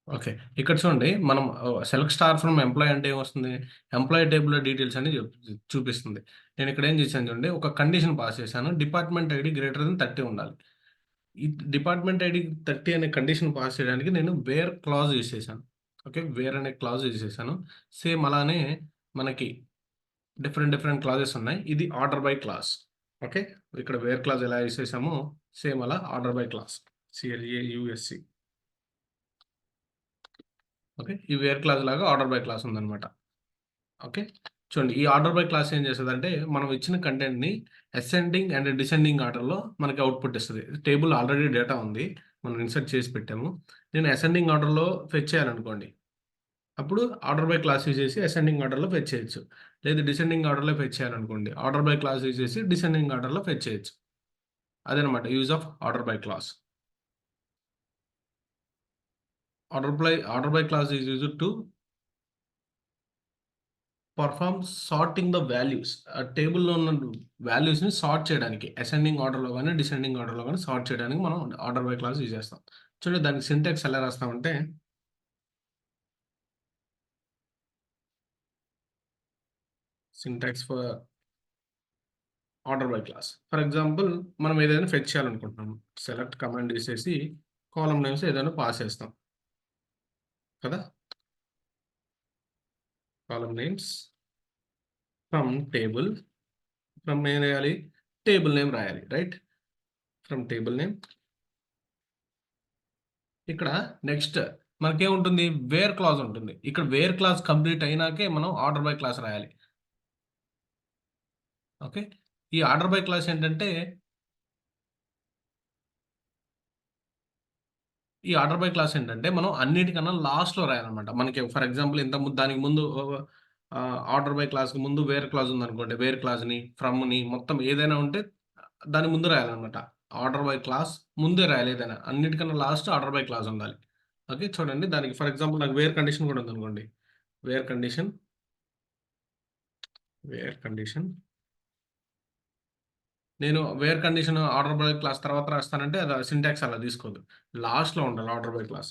Okay. ఇక్కడ చూడండి మనం సెలెక్ట్ స్టార్ ఫ్రమ్ ఎంప్లాయీ అంటే ఏమొస్తుంది? ఎంప్లాయీ టేబుల్‌లో డీటెయిల్స్ అని చూపిస్తుంది. నేను ఇక్కడ ఏం చేశాను చూడండి, ఒక కండిషన్ పాస్ చేశాను. డిపార్ట్‌మెంట్ ఐడీ గ్రేటర్ థాన్ 30 ఉండాలి. ఈ డిపార్ట్‌మెంట్ ఐడీ 30 అనే కండిషన్ పాస్ చేయడానికి నేను వేర్ క్లాజ్ యూజ్ చేశాను. ఓకే. వేర్ అనే క్లాజ్ యూజ్ చేశాను. సేమ్ అలానే మనకి డిఫరెంట్ క్లాజెస్ ఉన్నాయి. ఇది ఆర్డర్ బై క్లాస్. ఓకే. ఇక్కడ వేర్ క్లాజ్ ఎలా యూజ్ చేసామో సేమ్ అలా order by class. CLAUSE. Okay. ఈ వేర్ క్లాజ్ లాగా ఆర్డర్ బై క్లాస్ ఉందన్నమాట. ఓకే. చూడండి ఈ ఆర్డర్ బై క్లాస్ ఏం చేస్తదంటే, మనం ఇచ్చిన కంటెంట్‌ని అసెండింగ్ అండ్ డిసెండింగ్ ఆర్డర్‌లో మనకి అవుట్‌పుట్ ఇస్తది. టేబుల్ ఆల్రెడీ డేటా ఉంది. మనం ఇన్సర్ట్ చేసి పెట్టాము. నేను అసెండింగ్ ఆర్డర్‌లో ఫెచ్ చేయాలనుకోండి. అప్పుడు ఆర్డర్ బై క్లాస్ యూజ్ చేసి అసెండింగ్ ఆర్డర్‌లో ఫెచ్ చేయొచ్చు. లేదు డిసెండింగ్ ఆర్డర్‌లో ఫెచ్ చేయాలనుకోండి. ఆర్డర్ బై క్లాస్ యూజ్ చేసి డిసెండింగ్ ఆర్డర్‌లో ఫెచ్ చేయొచ్చు. అదనమాట use of order by clause. Order by clause is used to perform sorting the values. ఆ టేబుల్‌లో ఉన్న వాల్యూస్‌ని సార్ట్ చేయడానికి అసెండింగ్ ఆర్డర్‌లో గాని, డిసెండింగ్ ఆర్డర్‌లో గాని సార్ట్ చేయడానికి మనం ఆర్డర్ బై క్లాస్ యూజ్ చేస్తాం. చూడండి దానికి సింటాక్స్ ఎలా రాస్తామంటే syntax for order by clause. For example మనం ఏదైనా ఫెచ్ చేయాలనుకుంటున్నాము. సెలెక్ట్ కమాండ్ యూసేసి కాలమ్ నేమ్స్ ఏదైనా పాస్ చేస్తాం కదా! Column names from table from ఏం రాయాలి? టేబుల్ నేమ్ రాయాలి. రైట్? From table name. ఇక్కడ నెక్స్ట్ మనకేముంటుంది? వేర్ క్లాజ్ ఉంటుంది. ఇక్కడ వేర్ క్లాజ్ కంప్లీట్ అయినాకే మనం ఆర్డర్ బై క్లాస్ రాయాలి. ఓకే. ఈ ఆర్డర్ బై క్లాస్ ఏంటంటే, మనం అన్నిటికన్నా లాస్ట్‌లో రాయాలన్నమాట. మనకి ఫర్ ఎగ్జాంపుల్ దానికి ముందు ఆర్డర్ బై క్లాస్‌కి ముందు వేర్ క్లాజ్ ఉందనుకోండి. వేర్ క్లాజ్‌ని, ఫ్రమ్‌ని మొత్తం ఏదైనా ఉంటే దాని ముందు రాయాలన్నమాట. ఆర్డర్ బై క్లాస్ ముందే రాయాలి ఏదైనా. అన్నిటికన్నా లాస్ట్ ఆర్డర్ బై క్లాజ్ ఉండాలి. ఓకే. చూడండి దానికి ఫర్ ఎగ్జాంపుల్ నాకు వేర్ కండిషన్ కూడా ఉందనుకోండి. వేర్ కండిషన్, వేర్ కండిషన్ నేను where condition order by class తర్వాత రాస్తానంటే అది సింటాక్స్ అలా తీసుకోదు. లాస్ట్‌లో ఉండాలి order by clause.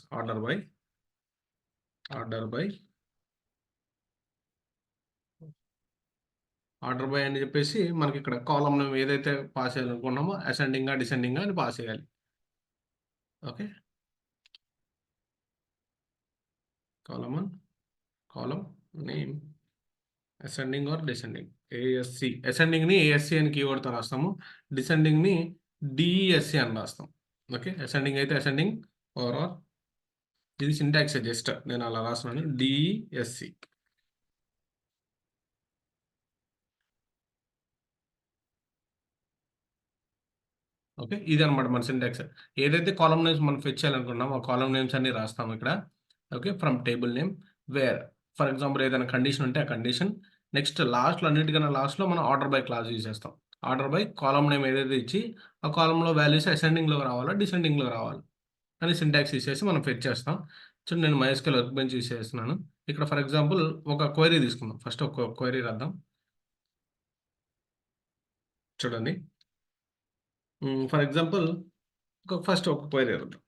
Order by అని చెప్పేసి మనకిక్కడ కాలమ్ నేమ్ ఏదైతే పాస్ చేయాలనుకున్నామో అసెండింగా, డిసెండింగా అని పాస్ చేయాలి. Okay. Column 1, column name ascending are descending. ASC అసెండింగ్‌ని ASC అని కీవర్డ్‌తో రాస్తాము. డిసెండింగ్‌ని DESC అని రాస్తాం. ఓకే. అసెండింగ్ అయితే అసెండింగ్ ఆర్ ఇది సింటాక్సే జస్ట్ నేను అలా రాస్తున్నాను. DESC. ఓకే. ఇదనమాట మన సింటాక్స్. ఏదైతే కాలమ్ నేమ్స్ మనం ఫెచ్ చేయాలనుకున్నామో, ఆ కాలమ్ నేమ్స్ అన్నీ రాస్తాము ఇక్కడ. Okay. From table name wear for example ఏదైనా కండిషన్ ఉంటే ఆ కండిషన్. నెక్స్ట్ లాస్ట్‌లో అన్నిటికన్నా లాస్ట్‌లో మనం ఆర్డర్ బై క్లాజ్ యూజ్ చేస్తాం. ఆర్డర్ బై కాలమ్ నేమ్ ఏదైతే ఇచ్చి, ఆ కాలమ్‌లో వాల్యూస్ అసెండింగ్‌లో రావాలా? డిసెండింగ్‌లో రావాలి? అని సింటాక్స్ యూజ్ చేసి మనం ఫెచ్ చేస్తాం. చూడండి నేను MySQL వర్క్ బెంచ్ యూజ్ చేస్తున్నాను. ఇక్కడ ఫర్ ఎగ్జాంపుల్ ఒక క్వెరీ తీసుకుందాం. ఫస్ట్ ఒక క్వెరీ రాద్దాం. చూడండి. ఫర్ ఎగ్జాంపుల్ ఫస్ట్ ఒక క్వెరీ రాద్దాం.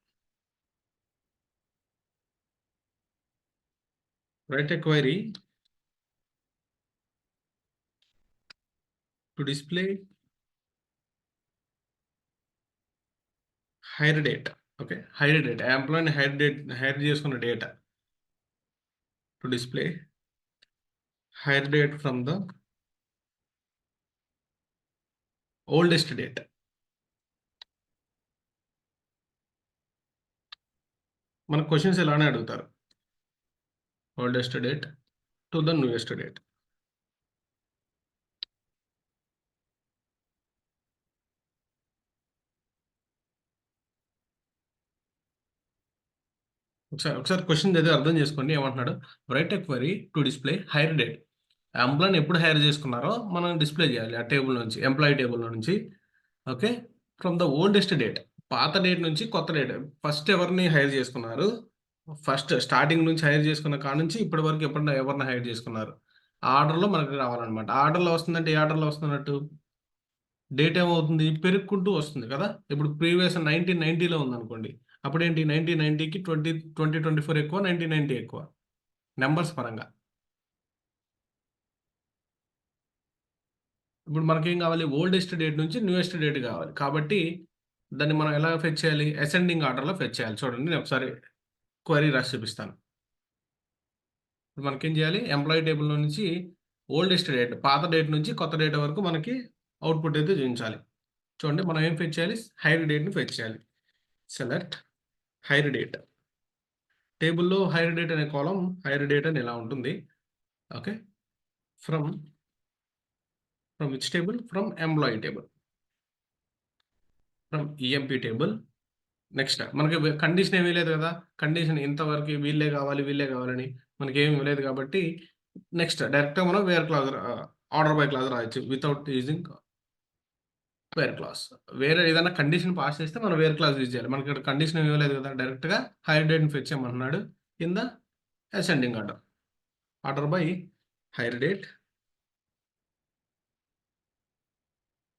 Write a query to display hire date. Okay. Hire date. ఎంప్లాయీని హైర్ చేసుకున్న data. To display hire date from the oldest date. మనకు క్వెషన్స్ ఇలానే అడుగుతారు. Oldest date to the newest date. ఒకసారి question చదివి అర్థం చేసుకోండి ఏమంటున్నాడు. Write a query to display hire date. ఎంప్లాయీని ఎప్పుడు హైర్ చేసుకున్నారో మనం డిస్‌ప్లే చేయాలి. ఆ టేబుల్ నుంచి ఎంప్లాయీ టేబుల్‌లో నుంచి. Okay. From the oldest date. పాత డేట్ నుంచి కొత్త డేట్. ఫస్ట్ ఎవరిని హైర్ చేసుకున్నారు? ఫస్ట్ స్టార్టింగ్ నుంచి హైర్ చేసుకున్న కాడ నుంచి ఇప్పటి వరకు ఎవరిని హైర్ చేసుకున్నారు? ఆ ఆర్డర్‌లో మనకు రావాలన్నమాట. ఆ ఆర్డర్‌లో వస్తుందంటే ఏ ఆర్డర్‌లో వస్తున్నట్టు? డేట్ ఏమవుతుంది? పెరుక్కుంటూ వస్తుంది కదా! ఇప్పుడు ప్రీవియస్ 1990లో ఉందనుకోండి. అప్పుడేంటి 1990కి 2024 ఎక్కువ, 1990 ఎక్కువ నెంబర్స్ పరంగా. ఇప్పుడు మనకేం కావాలి? ఓల్డెస్ట్ డేట్ నుంచి న్యూయెస్ట్ డేట్ కావాలి. కాబట్టి దాన్ని మనం ఎలా ఫెచ్ చేయాలి? అసెండింగ్ ఆర్డర్‌లో ఫెచ్ చేయాలి. చూడండి నేను ఒకసారి క్వెరీ రాసి చూపిస్తాను. ఇప్పుడు మనకేం చేయాలి? ఎంప్లాయీ టేబుల్‌లో నుంచి ఓల్డెస్ట్ డేట్, పాత డేట్ నుంచి కొత్త డేట్ వరకు మనకి అవుట్‌పుట్ అయితే చూయించాలి. చూడండి మనం ఏం ఫెచ్ చేయాలి? హైర్ డేట్‌ని ఫెచ్ చేయాలి. Select hire date. టేబుల్‌లో హైర్ డేట్ అనే కాలమ్ హైర్ డేట్ అని ఇలా ఉంటుంది. Okay. From which table? From employee table. From EMP table. Next మనకి కండిషన్ ఏమీ లేదు కదా! కండిషన్ ఇంతవరకు వీళ్ళే కావాలి, వీళ్ళే కావాలని మనకేమి ఇవ్వలేదు కాబట్టి నెక్స్ట్ డైరెక్ట్‌గా మనం where clause order by clause రాయొచ్చు. Without using where clause. వేరే ఏదైనా కండిషన్ పాస్ చేస్తే మనం వేర్ క్లాజ్ యూజ్ చేయాలి. మనకి ఇక్కడ కండిషన్ ఏమి ఇవ్వలేదు కదా! డైరెక్ట్‌గా హైర్ డేట్‌ని ఫెచ్ చేయమంటున్నాడు. కింద ascending order. Order by hire date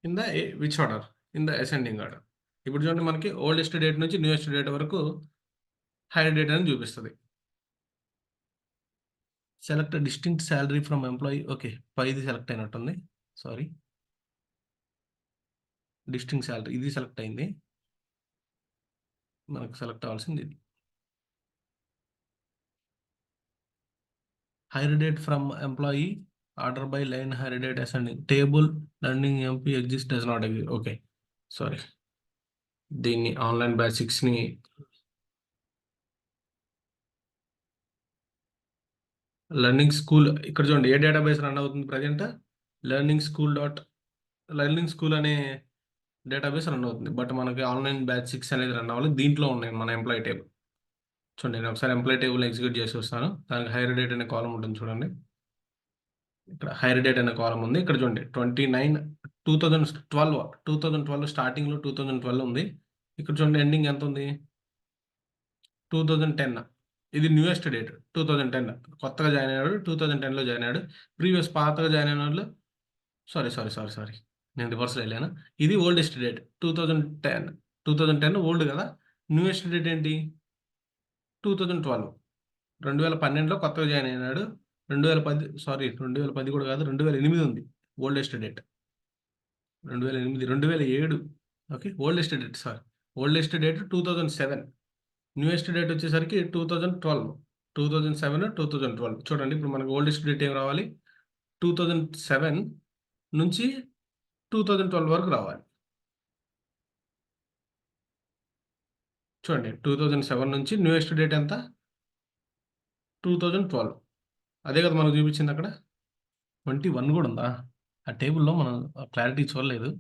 in the which order? In the ascending order. ఇప్పుడు చూడండి మనకి ఓల్డెస్ట్ డేట్ నుంచి న్యూయెస్ట్ డేట్ వరకు హైర్ డేట్ అని చూపిస్తది. Select distinct salary from employee. Okay. పైది సెలెక్ట్ అయినట్టుంది. సారీ. డిస్టింక్ట్ సాలరీ ఇది సెలెక్ట్ అయింది. మనకు సెలెక్ట్ అవ్వాల్సింది ఇది. Hire date from employee order by line hire date ascending table learning emp exist does not exist. Okay. Sorry. దీన్ని online batch 6ని learning school ఇక్కడ చూడండి ఏ డేటాబేస్ రన్ అవుతుంది present? Learning school dot learning school అనే database run అవుతుంది. But మనకి online batch 6 అనేది run అవ్వాలి. దీంట్లో ఉన్నాయి మన ఎంప్లాయీ టేబుల్. చూడండి నేను ఒకసారి ఎంప్లాయీ టేబుల్ ఎగ్జిక్యూట్ చేసి వస్తాను. దానికి హైర్ డేట్ అనే కాలమ్ ఉంటుంది చూడండి. ఇక్కడ హైర్ డేట్ అనే కాలమ్ ఉంది. ఇక్కడ చూడండి 29 2012 స్టార్టింగ్‌లో 2012 ఉంది. ఇక్కడ చూడండి ఎండింగ్ ఎంత ఉంది? 2010. ఇది న్యూయెస్ట్ డేట్ 2010. కొత్తగా జాయిన్ అయ్యాడు 2010లో జాయిన్ అయ్యాడు. ప్రీవియస్ పాతగా జాయిన్ అయినోళ్ళు సారీ. నేను రివర్స్‌లో ఎళ్ళాను. ఇది ఓల్డెస్ట్ డేట్ 2010. 2010 ఓల్డ్ కదా! న్యూయెస్ట్ డేట్ ఏంటి? 2012. 2012లో కొత్తగా జాయిన్ అయినాడు. 2010 కూడా కాదు 2008 ఉంది oldest date. 2008, 2007. Okay. Oldest date sorry. Oldest date 2007. Newest date వచ్చేసరికి 2012. 2007, 2012 చూడండి ఇప్పుడు మనకు ఓల్డెస్ట్ డేట్ ఏం రావాలి? 2007 నుంచి 2012 వరకు రావాలి. చూడండి 2007 నుంచి న్యూయెస్ట్ డేట్ ఎంత? 2012. అదే కదా మనకు చూపించింది అక్కడ. 21 కూడా ఉందా? ఆ టేబుల్‌లో మనం క్లారిటీ చూడలేదు.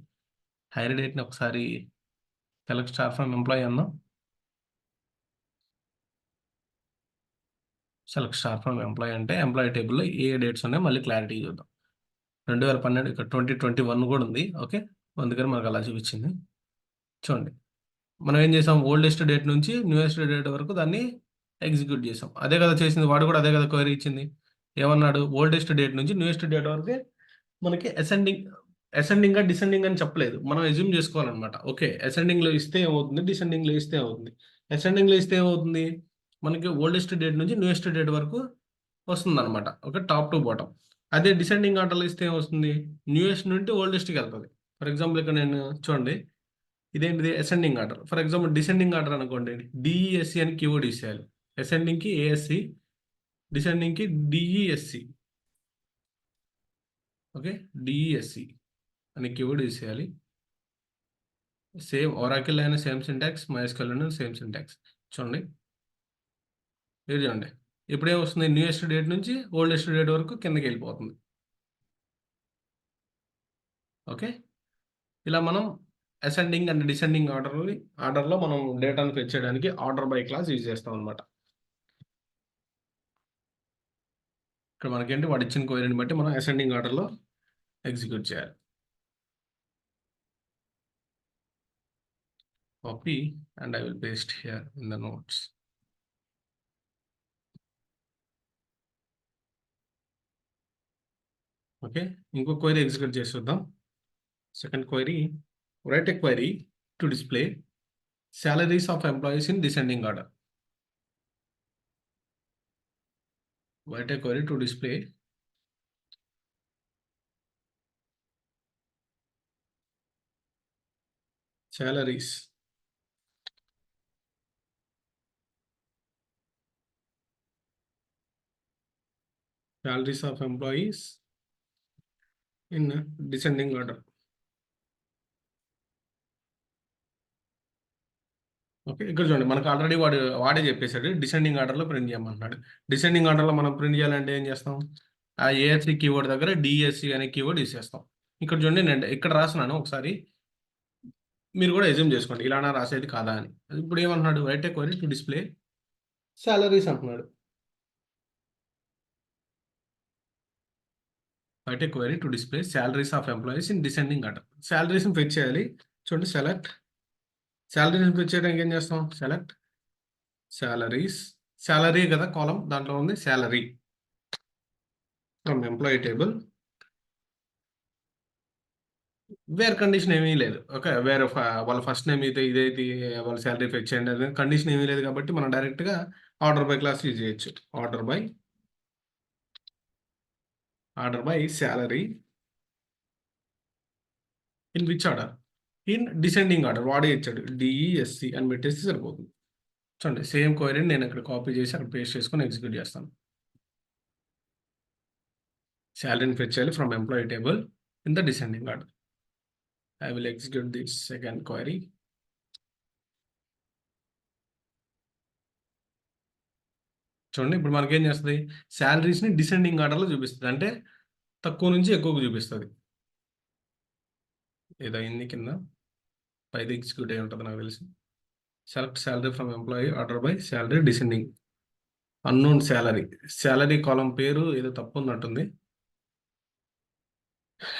హైర్ డేట్‌ని ఒకసారి సెలెక్ట్ స్టార్ ఫ్రమ్ ఎంప్లాయీ అన్నాం. సెలెక్ట్ స్టార్ ఫ్రమ్ ఎంప్లాయీ అంటే ఎంప్లాయీ టేబుల్‌లో ఏ డేట్స్ ఉన్నాయో మళ్ళీ క్లారిటీ చూద్దాం. 2012 ఇక్కడ 2021 కూడా ఉంది. ఓకే. అందుకని మనకు అలా చూపించింది. చూడండి. మనం ఏం చేసాం? ఓల్డెస్ట్ డేట్ నుంచి న్యూయెస్ట్ డేట్ వరకు దాన్ని ఎగ్జిక్యూట్ చేసాం. అదే కదా చేసింది. వాడు కూడా అదే కదా క్వెరీ ఇచ్చింది. ఏమన్నాడు? ఓల్డెస్ట్ డేట్ నుంచి న్యూయెస్ట్ డేట్ వరకే మనకి అసెండింగా, డిసెండింగ్ అని చెప్పలేదు. మనం అస్యూమ్ చేసుకోవాలనమాట. ఓకే. అసెండింగ్‌లో ఇస్తే ఏమవుతుంది? డిసెండింగ్‌లో ఇస్తే ఏమవుతుంది? అసెండింగ్‌లో ఇస్తే ఏమవుతుంది? మనకి ఓల్డెస్ట్ డేట్ నుంచి న్యూయెస్ట్ డేట్ వరకు వస్తుందనమాట. ఓకే. Top to bottom. అదే డిసెండింగ్ ఆర్డర్‌లో ఇస్తే ఏమొస్తుంది? న్యూయెస్ట్ నుండి ఓల్డెస్ట్‌కెళ్తది. ఫర్ ఎగ్జాంపుల్ ఇక్కడ నేను చూడండి. ఇదేంటిది? Ascending order. For example descending order అనుకోండి. డీఈఎస్సీ అని కీవర్డ్ ఇసేయాలి. అసెండింగ్‌కి ఏఎస్సీ, డిసెండింగ్‌కి డీఈఎస్సీ. ఓకే. డీఈఎస్సీ అని కీవర్డ్ ఇసేయాలి. సేమ్ ఒరాకిల్ అయిన సేమ్ సింటాక్స్, మైఎస్‌క్యూఎల్ అయిన సేమ్ సింటాక్స్. చూడండి. ఇది చూడండి. ఇప్పుడేమొస్తుంది? న్యూయెస్ట్ డేట్ నుంచి ఓల్డెస్ట్ డేట్ వరకు కిందకెళ్ళిపోతుంది. ఓకే. ఇలా మనం అసెండింగ్ అండ్ డిసెండింగ్ ఆర్డర్‌లో మనం డేటాను ఫెచ్ చేయడానికి ఆర్డర్ బై క్లాస్ యూజ్ చేస్తామనమాట. ఇక్కడ మనకేంటి వాడిచ్చిన క్వెరీని బట్టి మనం అసెండింగ్ ఆర్డర్‌లో ఎగ్జిక్యూట్ చేయాలి. Copy and I will paste here in the notes. Okay. ఇంకో క్వెరీ ఎగ్జిక్యూట్ చేసి చూద్దాం. Second query write a query to display salaries of employees in descending order. Write a query to display salaries of employees in descending order. Okay. ఇక్కడ చూడండి మనకు already వాడే చెప్పేసాడు. Descending ఆర్డర్‌లో print చేయమన్నాడు. Descending ఆర్డర్‌లో మనం ప్రింట్ చేయాలంటే ఏం చేస్తాం? ఆ ఏఎస్‌సి కీవర్డ్ దగ్గర డీఎస్‌సి అనే కీవర్డ్ తీసేస్తాం. ఇక్కడ చూడండి నేను ఇక్కడ రాస్తున్నాను ఒకసారి మీరు కూడా అస్యూమ్ చేసుకోండి. ఇలానా రాసేది కాదా అని. ఇప్పుడు ఏమంటున్నాడు? Write a query to display salaries అంటున్నాడు. Write a query to display salaries of employees in descending order. సాలరీస్‌ని ఫెచ్ చేయాలి. చూడండి సెలెక్ట్ సాలరీస్‌ని ఫెచ్ చేయడానికి ఏం చేస్తాం? సెలెక్ట్ సాలరీస్ సాలరీ కదా కాలమ్ దాంట్లో ఉంది salary from employee table where condition ఏమీ లేదు. ఓకే. వేరే వాళ్ళ ఫస్ట్ నేమ్ ఇదైతే వాళ్ళ సాలరీ ఫెచ్ చేయండి అది కండిషన్ ఏమీ లేదు కాబట్టి మనం డైరెక్ట్‌గా ఆర్డర్ బై క్లాస్ యూజ్ చేయొచ్చు. Order by salary in which order? In descending order వాడే ఇచ్చాడు. డిఈఎస్సి అని పెట్టేస్తే సరిపోతుంది. చూడండి సేమ్ క్వెరీని నేను ఇక్కడ కాపీ చేసి అక్కడ పేస్ట్ చేసుకొని ఎగ్జిక్యూట్ చేస్తాను. సాలరీని ఫెచ్ చేయాలి from employee table in the descending order. I will execute this second query. చూడండి ఇప్పుడు మనకేం చేస్తుంది? సాలరీస్‌ని డిసెండింగ్ ఆర్డర్‌లో చూపిస్తది. అంటే తక్కువ నుంచి ఎక్కువకు చూపిస్తది. ఏదో అయింది కింద. పైది ఎగ్జిక్యూట్ అయ్యి ఉంటది నాకు తెలిసి. Select salary from employee order by salary descending. Unknown salary. Salary column పేరు ఏదో తప్పు ఉన్నట్టుంది.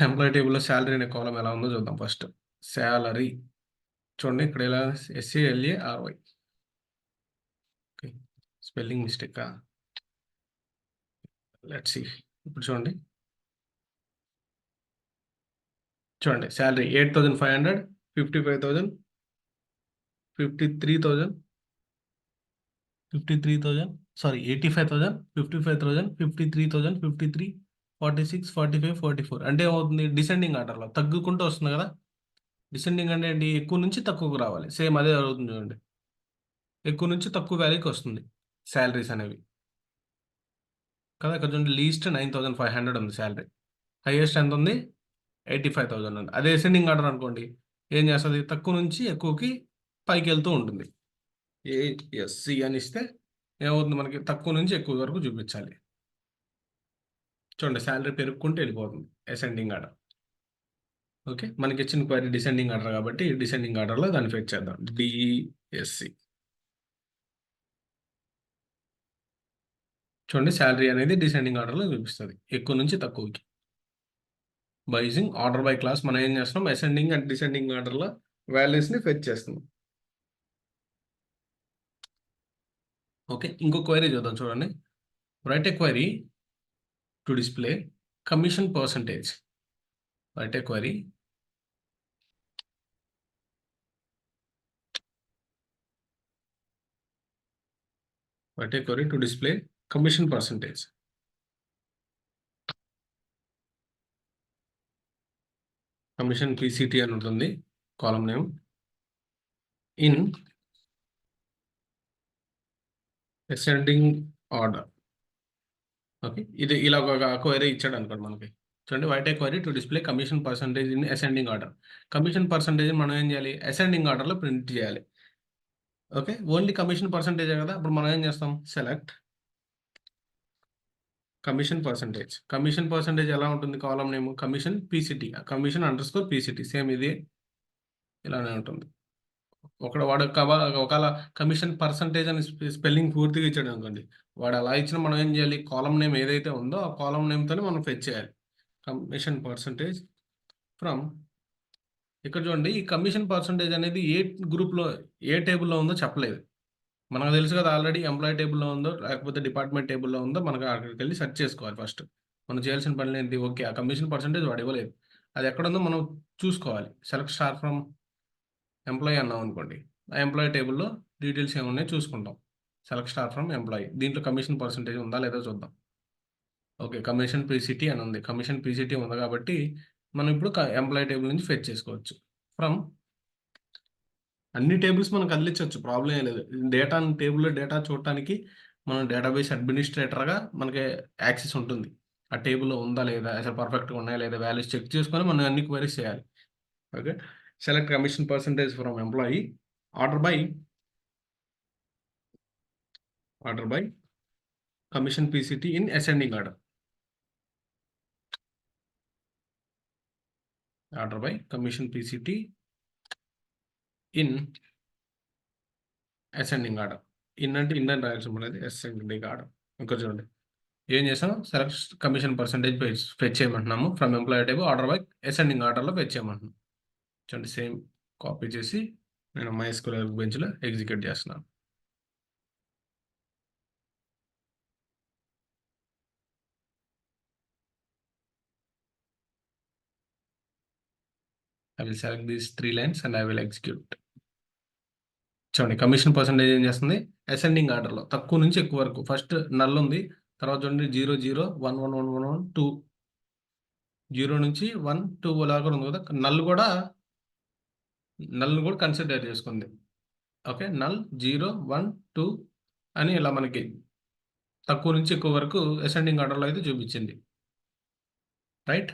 ఎంప్లాయీ టేబుల్‌లో సాలరీ అనే కాలమ్ ఎలా ఉందో చూద్దాం ఫస్ట్. సాలరీ చూడండి ఇక్కడ ఎలా SALARY. ఓకే. స్పెల్లింగ్ మిస్టేకా? Let's see. ఇప్పుడు చూడండి. చూడండి సాలరీ 8,500, 55,000, 53,000, 53,000 సారీ 85,000, 55,000, 53,000, 53, 46, 45, 44 అంటే ఏమవుతుంది? డిసెండింగ్ ఆర్డర్‌లో తగ్గుకుంటూ వస్తుంది కదా! డిసెండింగ్ అంటే ఏంటి? ఎక్కువ నుంచి తక్కువకు రావాలి. సేమ్ అదే జరుగుతుంది చూడండి. ఎక్కువ నుంచి తక్కువ వాల్యూకి వస్తుంది సాలరీస్ అనేవి. కదా! ఇక్కడ చూడండి లీస్ట్ 9,500 ఉంది సాలరీ. హైయెస్ట్ ఎంత ఉంది? 85,000 ఉంది. అదే అసెండింగ్ ఆర్డర్ అనుకోండి ఏం చేస్తది? తక్కువ నుంచి ఎక్కువకి పైకెళ్తూ ఉంటుంది. ఏఎస్‌సి అని ఇస్తే ఏమవుతుంది మనకి? తక్కువ నుంచి ఎక్కువ వరకు చూపించాలి. చూడండి సాలరీ పెరుక్కుంటూ వెళ్ళిపోతుంది అసెండింగ్ ఆర్డర్. ఓకే. మనకిచ్చిన క్వెరీ డిసెండింగ్ ఆర్డర్ కాబట్టి డిసెండింగ్ ఆర్డర్‌లో దాన్ని ఫెచ్ చేద్దాం. డిఎస్‌సి. చూడండి సాలరీ అనేది డిసెండింగ్ ఆర్డర్‌లో చూపిస్తది. ఎక్కువ నుంచి తక్కువకి. By using order by class మనం ఏం చేస్తున్నాం? అసెండింగ్ అండ్ డిసెండింగ్ ఆర్డర్‌లో వాల్యూస్‌ని ఫెచ్ చేస్తున్నాం. ఓకే. ఇంకో క్వెరీ చూద్దాం చూడండి. Right a query to display commission percentage. Right a query to display commission percentage. Commission PCT అని ఉంటుంది column name in ascending order. Okay. ఇది ఇలా ఒక క్వెరీ ఇచ్చాడు అనుకోండి మనకి. చూడండి right a query to display commission percentage in ascending order. Commission percentage మనం ఏం చేయాలి? అసెండింగ్ ఆర్డర్‌లో ప్రింట్ చేయాలి. ఓకే. ఓన్లీ కమిషన్ పర్సెంటేజే కదా! అప్పుడు మనం ఏం చేస్తాం? Select commission percentage. Commission percentage ఎలా ఉంటుంది column name? Commission PCT. Commission underscore PCT same ఇది ఇలానే ఉంటుంది. వాడు ఒకవేళ కమిషన్ పర్సెంటేజ్ అని స్పెల్లింగ్ పూర్తిగా ఇచ్చాడు అనుకోండి. వాడు అలా ఇచ్చిన మనం ఏం చేయాలి? కాలమ్ నేమ్ ఏదైతే ఉందో ఆ కాలమ్ నేమ్‌తోనే మనం ఫెచ్ చేయాలి. కమిషన్ పర్సెంటేజ్ ఫ్రమ్ ఇక్కడ చూడండి ఈ కమిషన్ పర్సెంటేజ్ అనేది ఏ గ్రూప్‌లో ఏ టేబుల్‌లో ఉందో చెప్పలేదు. మనకు తెలుసు కదా ఆల్రెడీ ఎంప్లాయీ టేబుల్‌లో ఉందో లేకపోతే డిపార్ట్మెంట్ టేబుల్‌లో ఉందో మనకు అక్కడికెళ్ళి సెర్చ్ చేసుకోవాలి ఫస్ట్. మనం చేయాల్సిన పనులేంటి? ఓకే. ఆ కమిషన్ పర్సెంటేజ్ వాడు ఇవ్వలేదు. అది ఎక్కడుందో మనం చూసుకోవాలి. సెలెక్ట్ స్టార్ ఫ్రమ్ ఎంప్లాయీ అన్నాం అనుకోండి. ఎంప్లాయీ టేబుల్‌లో డీటెయిల్స్ ఏమున్నాయో చూసుకుంటాం. Select star from employee. దీంట్లో కమిషన్ పర్సెంటేజ్ ఉందా లేదా చూద్దాం. ఓకే. కమిషన్ పీసీటీ అని ఉంది. కమిషన్ పీసీటీ ఉంది కాబట్టి మనం ఇప్పుడు ఎంప్లాయీ టేబుల్ నుంచి ఫెచ్ చేసుకోవచ్చు. ఫ్రమ్ అన్ని టేబుల్స్ మనం కదిలించొచ్చు. ప్రాబ్లమ్ ఏం లేదు. టేబుల్‌లో డేటా చూడటానికి మనం డేటాబేస్ అడ్మినిస్ట్రేటర్‌గా మనకి యాక్సెస్ ఉంటుంది. ఆ టేబుల్‌లో ఉందా లేదా? అసలు పర్ఫెక్ట్‌గా ఉన్నాయా లేదా? వాల్యూస్ చెక్ చేసుకొని మనం అన్ని క్వెరీస్ చేయాలి. Okay. Select commission percentage from employee. Order by order by commission PCT in ascending order. Order by commission PCT in ascending order. In అంటే ఇన్ అని రాయాల్సి ఉంటుంది. Ascending order. ఇక్కడ చూడండి. ఏం చేసాం? సెలెక్ట్ కమిషన్ పర్సెంటేజ్ ఫెచ్ చేయమంటున్నాము. From employee table order by ascending ఆర్డర్‌లో ఫెచ్ చేయమంటున్నాం. చూడండి సేమ్ కాపీ చేసి నేను MySQL వర్క్ బెంచ్‌లో ఎగ్జిక్యూట్ చేస్తున్నాను. I will select these 3 lines and I will execute. చూడండి కమిషన్ పర్సెంటేజ్ ఏం చేస్తుంది? అసెండింగ్ ఆర్డర్‌లో తక్కువ నుంచి ఎక్కువ వరకు. ఫస్ట్ నల్ ఉంది. తర్వాత చూడండి 0, 0, 1, 1, 1, 1, 1, 2 0 నుంచి 1, 2 లాగా ఉంది కదా! నల్‌ని కూడా కన్సిడర్ చేసుకుంది. ఓకే. నల్ 0, 1, 2 అని ఇలా మనకి తక్కువ నుంచి ఎక్కువ వరకు అసెండింగ్ ఆర్డర్‌లో అయితే చూపించింది. రైట్?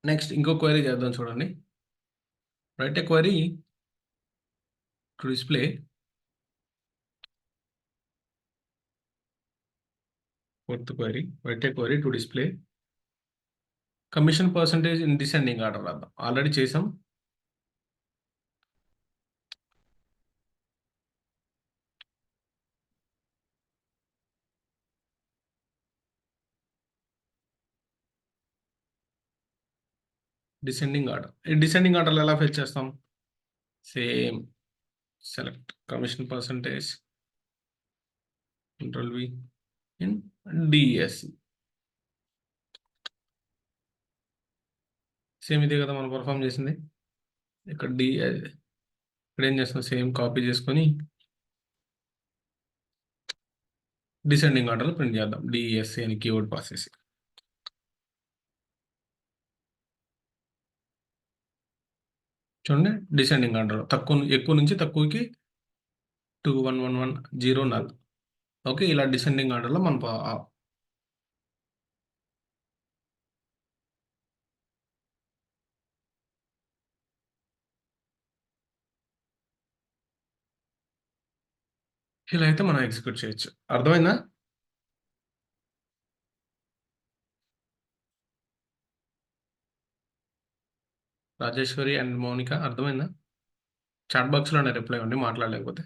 నెక్స్ట్ ఇంకో క్వెరీ చేద్దాం చూడండి. Right a query to display fourth query. Write a query to display commission percentage in descending order రాద్దాం. ఆల్రెడీ చేసాం. Descending order. ఈ డిసెండింగ్ ఆర్డర్‌లో ఎలా ఫెచ్ చేస్తాం? Same select commission percentage control we in DSC. Same ఇదే కదా మనం perform చేసింది. ఇక్కడ ఇక్కడ ఏం చేస్తాం? సేమ్ కాపీ చేసుకొని డిసెండింగ్ ఆర్డర్‌లో ప్రింట్ చేద్దాం. డిఎస్సి అని కీవర్డ్ పాస్ చేసి. చూడండి డిసెండింగ్ ఆర్డర్ ఎక్కువ నుంచి తక్కువకి 2, 1, 1, 1, 0 నల్. ఓకే. ఇలా డిసెండింగ్ ఆర్డర్‌లో మనం ఇలా అయితే మనం ఎగ్జిక్యూట్ చేయొచ్చు. అర్థమైందా? రాజేశ్వరి అండ్ మౌనిక అర్థమైందా? చాట్ బాక్స్‌లోనే రిప్లై ఇవ్వండి మాట్లాడలేకపోతే.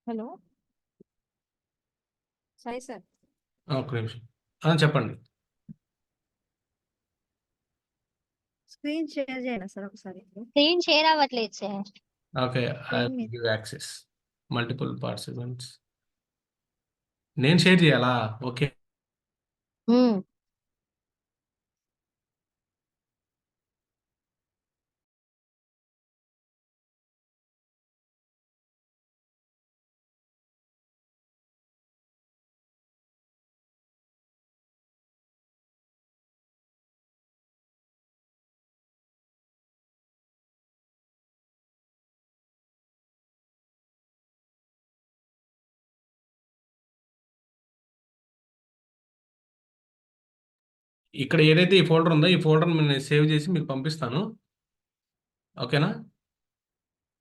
Hello Sai sir. ఒక్క నిమిషం. చెప్పండి. స్క్రీన్ షేర్ చేయండి సార్ ఒకసారి. స్క్రీన్ షేర్ అవ్వట్లేదు sir. Okay. I screen will మీద గివ్ యాక్సెస్. Multiple participants. నేను షేర్ చేయాలా? ఓకే. హ్మ్. ఇక్కడ ఏదైతే ఈ ఫోల్డర్ ఉందో ఈ ఫోల్డర్ నేను సేవ్ చేసి మీకు పంపిస్తాను. ఓకేనా?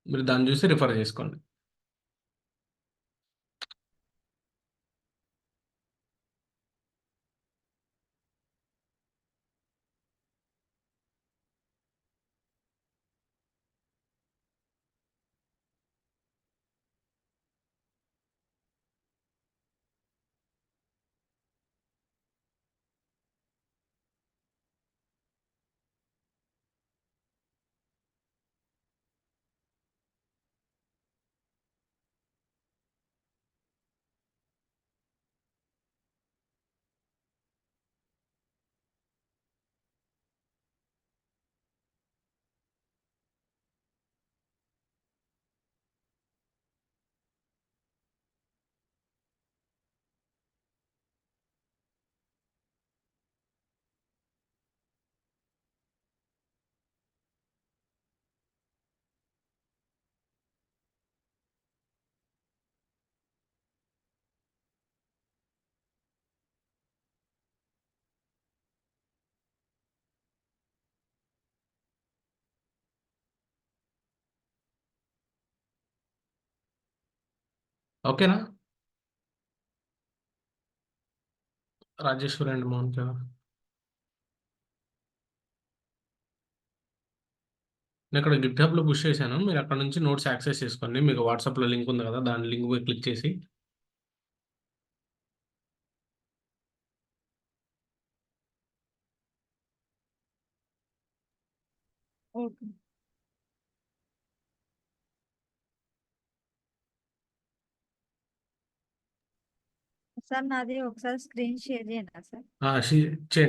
మీరు దాన్ని చూసి రిఫర్ చేసుకోండి. ఓకేనా? రాజేశ్వరి అండ్ మౌనిక. నేను ఇక్కడ గిట్హబ్లో పుష్ చేశాను. మీరు అక్కడ నుంచి నోట్స్ యాక్సెస్ చేసుకోండి. మీకు వాట్సాప్లో లింక్ ఉంది కదా, దాని లింక్ పోయి క్లిక్ చేసి ఓకే. సార్ నాది ఒకసారి స్క్రీన్ షేర్ చేయండి సార్. చేయండి.